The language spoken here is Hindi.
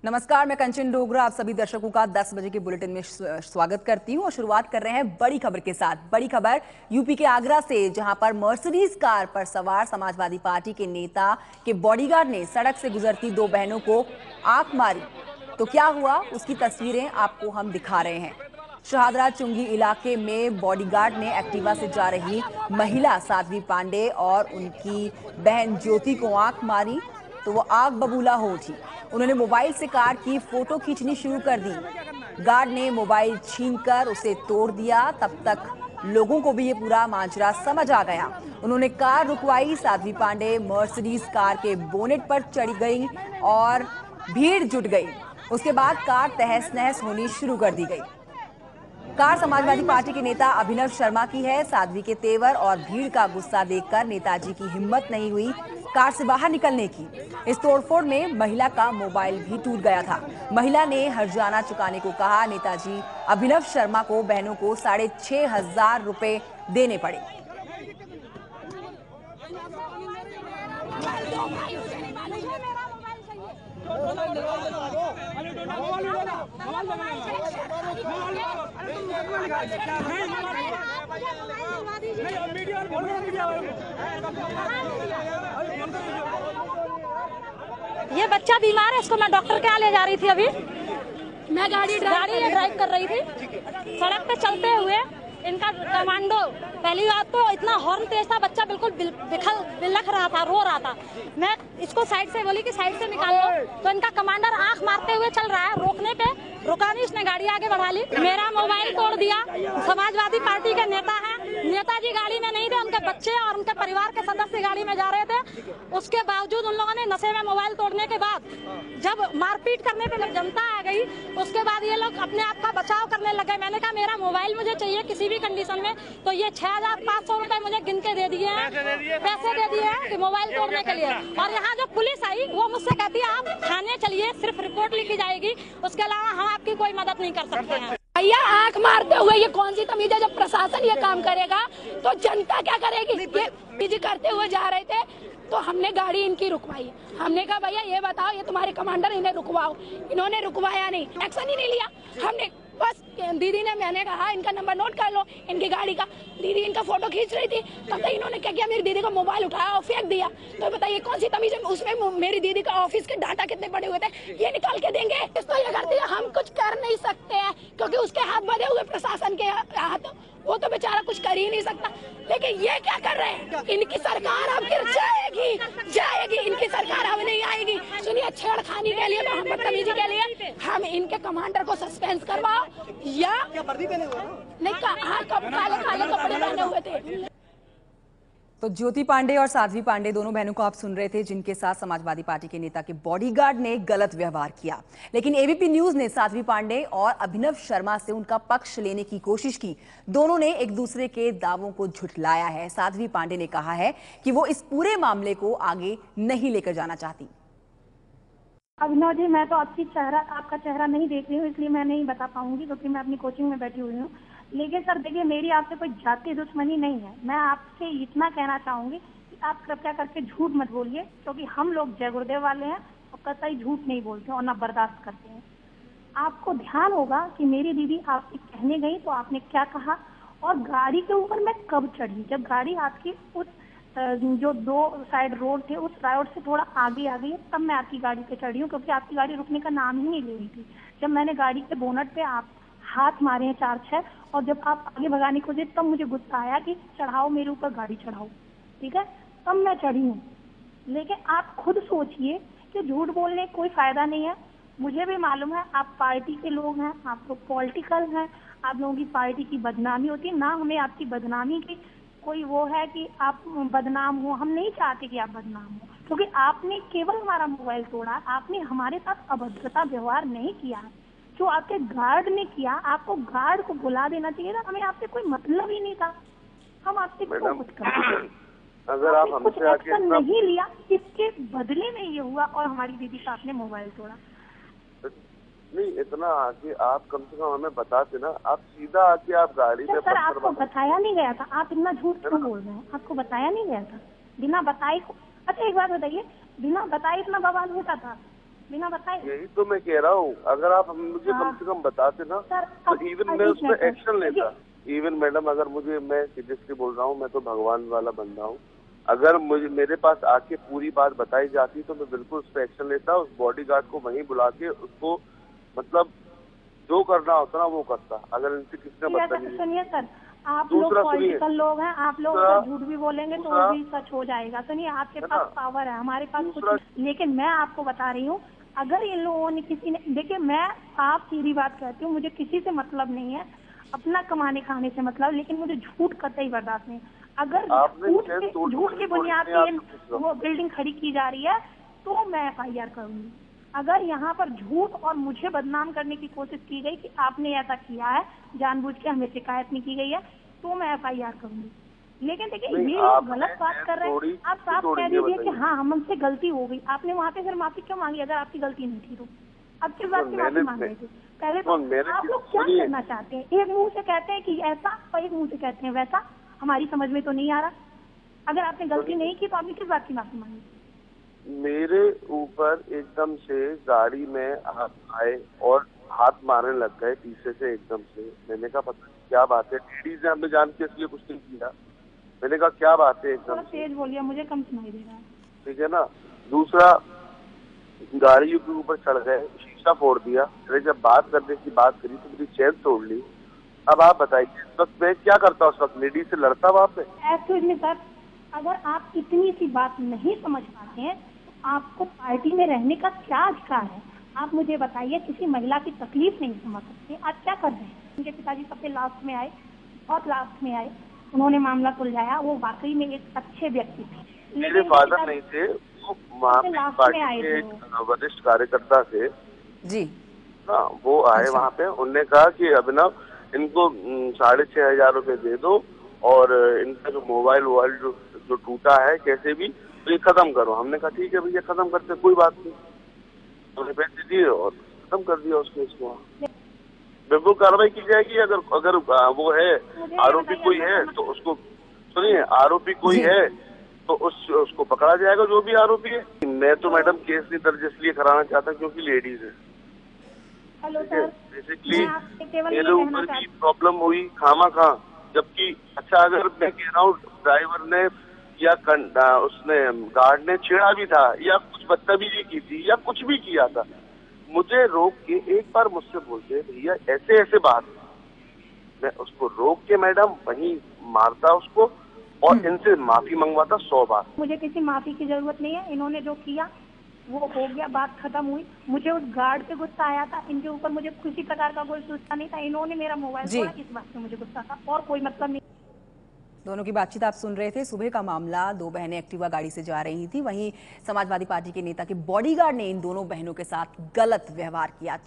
नमस्कार, मैं कंचन डोगरा आप सभी दर्शकों का 10 बजे के बुलेटिन में स्वागत करती हूं और शुरुआत कर रहे हैं बड़ी खबर के साथ। बड़ी खबर यूपी के आगरा से, जहां पर मर्सिडीज कार पर सवार समाजवादी पार्टी के नेता के बॉडीगार्ड ने सड़क से गुजरती दो बहनों को आंख मारी। तो क्या हुआ, उसकी तस्वीरें आपको हम दिखा रहे हैं। शहादरा चुंगी इलाके में बॉडीगार्ड ने एक्टिवा से जा रही महिला साध्वी पांडे और उनकी बहन ज्योति को आंख मारी तो वो आग बबूला हो उठी। उन्होंने मोबाइल से कार की फोटो खींचनी शुरू कर दी। गार्ड ने मोबाइल छीनकर उसे तोड़ दिया। तब तक लोगों को भी ये पूरा माजरा समझ आ गया। उन्होंने कार रुकवाई। साध्वी पांडे मर्सिडीज कार के बोनेट पर चढ़ गई और भीड़ जुट गई। उसके बाद कार तहस नहस होनी शुरू कर दी गई। कार समाजवादी पार्टी के नेता अभिनव शर्मा की है। साध्वी के तेवर और भीड़ का गुस्सा देखकर नेताजी की हिम्मत नहीं हुई कार से बाहर निकलने की। इस तोड़फोड़ में महिला का मोबाइल भी टूट गया था। महिला ने हर्जाना चुकाने को कहा। नेताजी अभिनव शर्मा को बहनों को 6,500 रुपए देने पड़े। ये बच्चा बीमार है, इसको मैं डॉक्टर के यहाँ ले जा रही थी। अभी मैं गाड़ी ड्राइव कर रही थी। सड़क पे चलते हुए इनका कमांडो, पहली बात तो इतना हॉर्न तेज था, बच्चा बिल्कुल बिलख रहा था, रो रहा था। मैं इसको साइड से बोली कि साइड से निकाल लो, तो इनका कमांडर आंख मारते हुए चल रहा है। रोकने पे रुका नहीं, इसने गाड़ी आगे बढ़ा ली, मेरा मोबाइल तोड़ दिया। समाजवादी पार्टी के नेता है, नेताजी गाड़ी में नहीं थे, उनके बच्चे और उनके परिवार के सदस्य गाड़ी में जा रहे थे। उसके बावजूद उन लोगों ने नशे में मोबाइल तोड़ने के बाद जब मारपीट करने पे जनता आ गई, उसके बाद ये लोग अपने आप का बचाव करने लगे। मैंने कहा मेरा मोबाइल मुझे चाहिए किसी भी कंडीशन में, तो ये 6,500 रुपए मुझे गिन के दे दिए हैं, पैसे दे दिए हैं कि मोबाइल तोड़ने के लिए। और यहाँ जो पुलिस आई वो मुझसे कहती है आप थाने चलिए, सिर्फ रिपोर्ट लिखी जाएगी, उसके अलावा हम आपकी कोई मदद नहीं कर सकते हैं। भैया आंख मारते हुए ये कौन सी तमीज है? जब प्रशासन ये काम करेगा तो जनता क्या करेगी? ये करते हुए जा रहे थे तो हमने गाड़ी इनकी रुकवाई। हमने कहा भैया ये बताओ, ये तुम्हारे कमांडर, इन्हें रुकवाओ। इन्होंने रुकवाया नहीं, एक्शन ही नहीं लिया। हमने बस दीदी ने, मैंने कहा इनका नंबर नोट कर लो इनकी गाड़ी का। दीदी इनका फोटो खींच रही थी, तब तक इन्होंने क्या किया, मेरी दीदी का मोबाइल उठाया और फेंक दिया। तो बताइए कौन सी तमीज है? उसमें मेरी दीदी का ऑफिस के डाटा कितने पड़े हुए थे, ये निकाल के देंगे। तो ये करती है, हम कुछ कर नहीं सकते हैं क्योंकि उसके हाथ बंधे हुए प्रशासन के हाथ, वो तो बेचारा कुछ कर ही नहीं सकता। लेकिन ये क्या कर रहे हैं? इनकी सरकार अब गिर जाएगी, इनकी सरकार अब नहीं आएगी। सुनिए, छेड़खानी के लिए, बदतमीजी के लिए हम इनके कमांडर को सस्पेंस करवाओ या वर्दी पहने हुए नहीं, काले काले कपड़े पहने हुए थे। तो ज्योति पांडे और साध्वी पांडे दोनों बहनों को आप सुन रहे थे, जिनके साथ समाजवादी पार्टी के नेता के बॉडीगार्ड ने गलत व्यवहार किया। लेकिन एबीपी न्यूज ने साध्वी पांडे और अभिनव शर्मा से उनका पक्ष लेने की कोशिश की। दोनों ने एक दूसरे के दावों को झुठलाया है। साध्वी पांडे ने कहा है कि वो इस पूरे मामले को आगे नहीं लेकर जाना चाहती। अभिनव जी, मैं तो आपका चेहरा नहीं देख रही हूँ, इसलिए मैं नहीं बता पाऊंगी क्योंकि मैं अपनी कोचिंग में बैठी हुई हूँ। लेकिन सर देखिए, मेरी आपसे कोई जाति दुश्मनी नहीं है। मैं आपसे इतना कहना चाहूंगी कि आप कृपया करके झूठ मत बोलिए, क्योंकि हम लोग जय गुरुदेव वाले हैं और कतई झूठ नहीं बोलते और ना बर्दाश्त करते हैं। आपको ध्यान होगा कि मेरी दीदी आपसे कहने गई तो आपने क्या कहा, और गाड़ी के ऊपर मैं कब चढ़ी। जब गाड़ी आपकी उस जो 2 साइड रोड थे उस रोड से थोड़ा आगे आ गई, तब मैं आपकी गाड़ी पे चढ़ी हूँ, क्योंकि आपकी गाड़ी रुकने का नाम ही नहीं ले रही थी। जब मैंने गाड़ी के बोनट पे आप हाथ मारे हैं 4-6, और जब आप आगे भगाने को तब मुझे गुस्सा आया कि चढ़ाओ, मेरे ऊपर गाड़ी चढ़ाओ, ठीक है, तब मैं चढ़ी हूँ। लेकिन आप खुद सोचिए कि झूठ बोलने का कोई फायदा नहीं है। मुझे भी मालूम है आप पार्टी के लोग हैं, आप लोग पॉलिटिकल हैं, आप लोगों की पार्टी की बदनामी होती है ना। हमें आपकी बदनामी की कोई वो है कि आप बदनाम हो, हम नहीं चाहते कि आप बदनाम हो, क्योंकि आपने केवल हमारा मोबाइल तोड़ा, आपने हमारे साथ अभद्रता व्यवहार नहीं किया। जो आपके गार्ड ने किया, आपको गार्ड को बुला देना चाहिए था। हमें आपसे कोई मतलब ही नहीं था, हम आपसे कुछ कर अगर आप हमसे आके नहीं लिया, इसके बदले में ये हुआ और हमारी दीदी का आपने मोबाइल तोड़ा। नहीं, इतना आके आप कम से कम हमें बताते ना, आप सीधा आके आप गाड़ी में। सर आपको बताया नहीं गया था, आप इतना झूठ क्यों बोल रहे हैं? आपको बताया नहीं गया था? बिना बताए। अच्छा एक बात बताइए, बिना बताए इतना बवाल होता था? बिना बताए। यही तो मैं कह रहा हूँ, अगर आप मुझे कम से कम बताते ना सर, तो अब इवन मैं उस पर देखिए, एक्शन लेता। इवन मैडम, अगर मुझे, मैं सीरियसली बोल रहा हूँ, मैं तो भगवान वाला बंदा हूँ, अगर मुझे मेरे पास आके पूरी बात बताई जाती तो मैं बिल्कुल उस पर एक्शन लेता, उस बॉडीगार्ड को वहीं बुला के उसको मतलब जो करना होता ना वो करता, अगर इनसे किसी ने बदतमीजी। सुनिए सर, आप लोग दूसरा सुनिए, पॉलिटिकल लोग हैं, आप लोग दूसरा- अगर झूठ भी बोलेंगे तो वो दूसरा- भी सच हो जाएगा। सुनिए, आपके है पास ना? पावर है, हमारे पास कुछ दूसरा- नहीं। लेकिन मैं आपको बता रही हूँ, अगर इन लोगों ने किसी ने, देखिए मैं आप सीधी बात कहती हूँ, मुझे किसी से मतलब नहीं है, अपना कमाने खाने से मतलब, लेकिन मुझे झूठ कतई बर्दाश्त नहीं। अगर आपने झूठ चैन तोड़ झूठ दी, की तोड़ी बुनियाद नहीं, आप पे तो पूछ लो। वो बिल्डिंग खड़ी की जा रही है तो मैं FIR करूंगी। अगर यहाँ पर झूठ और मुझे बदनाम करने की कोशिश की गई कि आपने ऐसा किया है, जानबूझ के हमें शिकायत नहीं की गई है, तो मैं FIR करूंगी। लेकिन देखिए, नहीं, ये लोग आपने गलत बात कर रहे थोड़ी- हैं। आप साफ थोड़ी कह ये दीजिए कि बताइए। हाँ, हमसे गलती हो गई। आपने वहाँ पे फिर माफी क्यों मांगी अगर आपकी गलती नहीं थी तो? अब किस बात की माफी मांग रहे थे? पहले तो आप लोग क्या सुनिए। करना चाहते हैं? एक मुंह से कहते हैं कि ऐसा और एक मुंह से कहते हैं वैसा। हमारी समझ में तो नहीं आ रहा। अगर आपने गलती नहीं की तो आपने किस बात की माफी मांगी? मेरे ऊपर एकदम से गाड़ी में हाथ आए और हाथ मारने लग गए पीछे से एकदम से। मैंने कहा पता नहीं क्या बात है, लेडीज ने हमें जान के इसलिए कुछ नहीं किया। मैंने कहा क्या बात है थोड़ा एकदम से, तेज बोलिए, मुझे कम सुनाई दे रहा है। ठीक है ना। दूसरा, गाड़ी के ऊपर चढ़ गए, शीशा फोड़ दिया। अरे जब बात करने की बात करी तो मेरी चैन तोड़ ली। अब आप बताइए इस वक्त मैं क्या करता, उस वक्त लेडीज से लड़ता वहां पे? एक्चुअली में सर, अगर आप इतनी सी बात नहीं समझ पाते हैं तो आपको पार्टी में रहने का क्या अधिकार है? आप मुझे बताइए, किसी महिला की तकलीफ नहीं समझ सकते, आप क्या कर रहे हैं? उनके पिताजी सबसे लास्ट में आए, बहुत लास्ट में आए, उन्होंने मामला सुलझाया। वो वाकई में एक अच्छे व्यक्ति थे। मेरे फादर नहीं थे, वो वहाँ पे लास्ट पार्टी में आए के थे एक वरिष्ठ कार्यकर्ता थे जी। ना, वो आए अच्छा। वहाँ पे। उनने कहा कि अभिनव, इनको 6,500 रुपए दे दो और इनका जो मोबाइल वोबाइल जो टूटा है कैसे भी, तो ये खत्म करो। हमने कहा ठीक है भैया, खत्म करते, कोई बात नहीं। उन्हें पैसे दिए और खत्म कर दिया उस केस को। बिल्कुल कार्रवाई की जाएगी। अगर अगर वो है, आरोपी कोई है तो उसको, सुनिए, आरोपी कोई जी। है तो उसको पकड़ा जाएगा, जो भी आरोपी है। मैं तो मैडम केस नहीं दर्ज इसलिए कराना चाहता क्योंकि लेडीज है। हेलो ठीक है, सर, बेसिकली मैं आपसे केवल ये मेरे कहना ऊपर चाहती भी प्रॉब्लम हुई खामा खा। जबकि अच्छा, अगर मैं कह रहा हूँ ड्राइवर ने या उसने गार्ड ने छेड़ा भी था या कुछ बदतमीजी की थी या कुछ भी किया था, मुझे रोक के एक बार मुझसे बोलते भैया ऐसे ऐसे बात, मैं उसको रोक के मैडम वहीं मारता उसको और इनसे माफी मंगवाता 100 बार। मुझे किसी माफी की जरूरत नहीं है। इन्होंने जो किया वो हो गया, बात खत्म हुई। मुझे उस गार्ड पे गुस्सा आया था, इनके ऊपर मुझे किसी प्रकार का कोई गुस्सा नहीं था। इन्होंने मेरा मोबाइल जी। तोड़ा, इस बात से मुझे गुस्सा था, और कोई मतलब नहीं। दोनों की बातचीत आप सुन रहे थे। सुबह का मामला, दो बहनें एक्टिवा गाड़ी से जा रही थी, वहीं समाजवादी पार्टी के नेता के बॉडीगार्ड ने इन दोनों बहनों के साथ गलत व्यवहार किया।